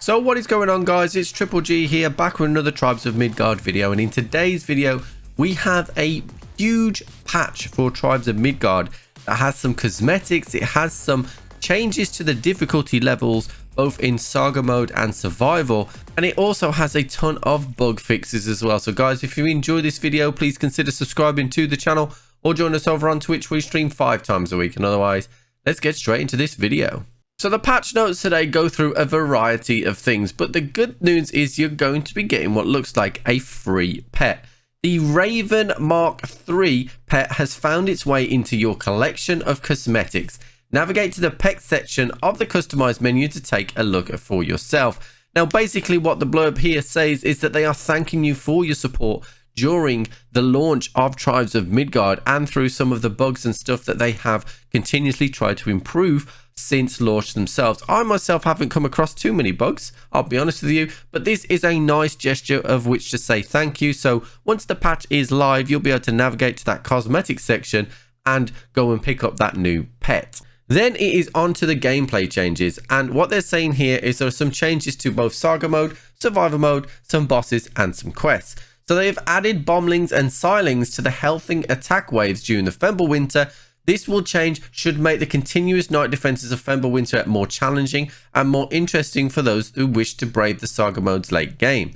So what is going on, guys? It's Triple G here, back with another Tribes of Midgard video, and in today's video we have a huge patch for Tribes of Midgard that has some cosmetics. It has some changes to the difficulty levels both in Saga Mode and Survival, and it also has a ton of bug fixes as well. So guys, if you enjoy this video, please consider subscribing to the channel or join us over on Twitch. We stream 5 times a week, and otherwise let's get straight into this video. So the patch notes today go through a variety of things, but the good news is you're going to be getting what looks like a free pet. The Raven Mark III pet has found its way into your collection of cosmetics. Navigate to the pet section of the customized menu to take a look at for yourself. Now basically what the blurb here says is that they are thanking you for your support during the launch of Tribes of Midgard and through some of the bugs and stuff that they have continuously tried to improve since launch themselves. I myself haven't come across too many bugs, I'll be honest with you, but this is a nice gesture of which to say thank you. So once the patch is live, you'll be able to navigate to that cosmetic section and go and pick up that new pet. Then it is on to the gameplay changes, and what they're saying here is there are some changes to both Saga Mode, Survivor Mode, some bosses and some quests. So they have added bomblings and silings to the healthing attack waves during the Fimbulwinter. This will change, should make the continuous night defenses of Fimbulwinter more challenging and more interesting for those who wish to brave the Saga Mode's late game.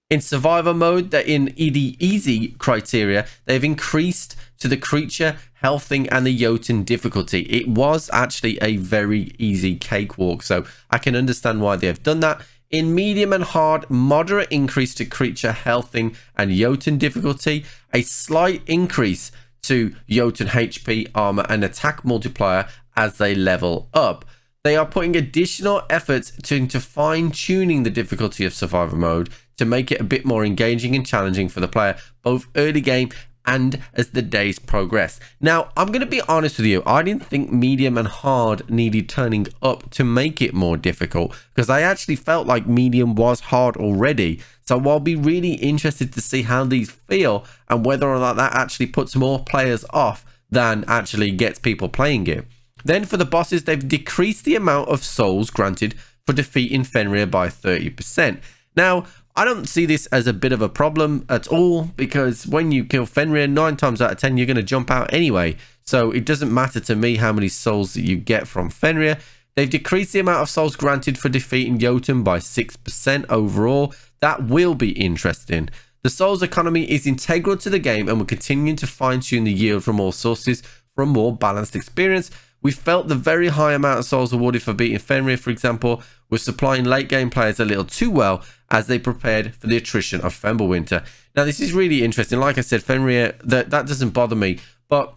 In Survivor Mode, that in the easy criteria, they've increased to the creature, healthing and the Jotun difficulty. It was actually a very easy cakewalk, so I can understand why they have done that. In medium and hard, moderate increase to creature, healthing and Jotun difficulty, a slight increase to Jotun HP, armor and attack multiplier as they level up. They are putting additional efforts into fine-tuning the difficulty of Survivor Mode to make it a bit more engaging and challenging for the player, both early game and as the days progress. Now, I'm going to be honest with you, I didn't think medium and hard needed turning up to make it more difficult, because I actually felt like medium was hard already. So I'll be really interested to see how these feel and whether or not that actually puts more players off than actually gets people playing it. Then for the bosses, they've decreased the amount of souls granted for defeating Fenrir by 30%. Now, I don't see this as a bit of a problem at all, because when you kill Fenrir, 9 times out of 10, you're going to jump out anyway. So it doesn't matter to me how many souls that you get from Fenrir. They've decreased the amount of souls granted for defeating Jotun by 6% overall. That will be interesting. The souls economy is integral to the game and will continue to fine-tune the yield from all sources for a more balanced experience. We felt the very high amount of souls awarded for beating Fenrir, for example, was supplying late game players a little too well as they prepared for the attrition of Fimbulwinter. Now this is really interesting. Like I said, Fenrir, that doesn't bother me, but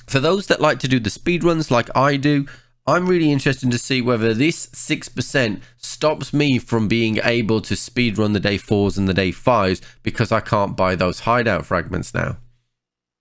for those that like to do the speedruns like I do, I'm really interested to see whether this 6% stops me from being able to speedrun the day 4s and the day 5s because I can't buy those hideout fragments now.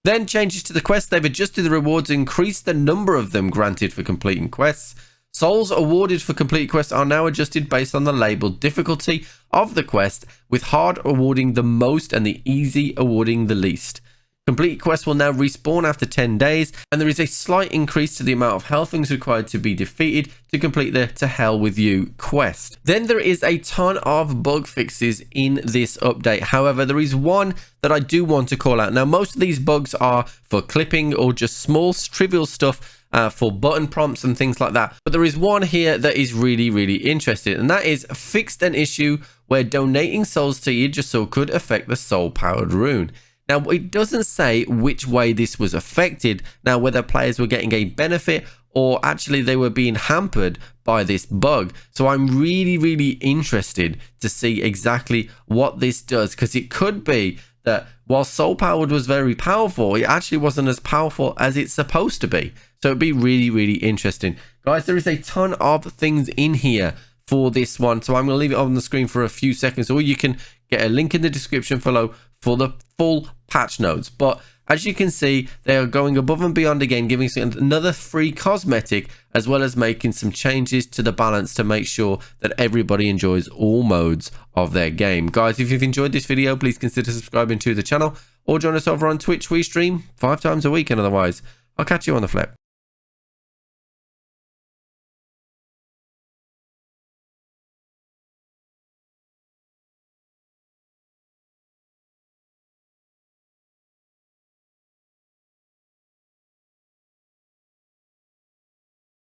Then changes to the quests. They've adjusted the rewards, increased the number of them granted for completing quests. Souls awarded for complete quests are now adjusted based on the labeled difficulty of the quest, with hard awarding the most and the easy awarding the least. Complete quests will now respawn after 10 days, and there is a slight increase to the amount of healthings required to be defeated to complete the To Hell With You quest. Then there is a ton of bug fixes in this update. However, there is one that I do want to call out. Now, most of these bugs are for clipping or just small trivial stuff for button prompts and things like that. But there is one here that is really interesting, and that is fixed an issue where donating souls to Yggdrasil could affect the soul-powered rune. Now, it doesn't say which way this was affected, now whether players were getting a benefit or actually they were being hampered by this bug. So I'm really interested to see exactly what this does, because it could be that while soul powered was very powerful, it actually wasn't as powerful as it's supposed to be. So it'd be really interesting. Guys, there is a ton of things in here for this one, so I'm going to leave it on the screen for a few seconds, or you can get a link in the description below for the full patch notes. But as you can see, they are going above and beyond again, giving us another free cosmetic, as well as making some changes to the balance to make sure that everybody enjoys all modes of their game. Guys, if you've enjoyed this video, please consider subscribing to the channel or join us over on Twitch. We stream 5 times a week, and otherwise I'll catch you on the flip.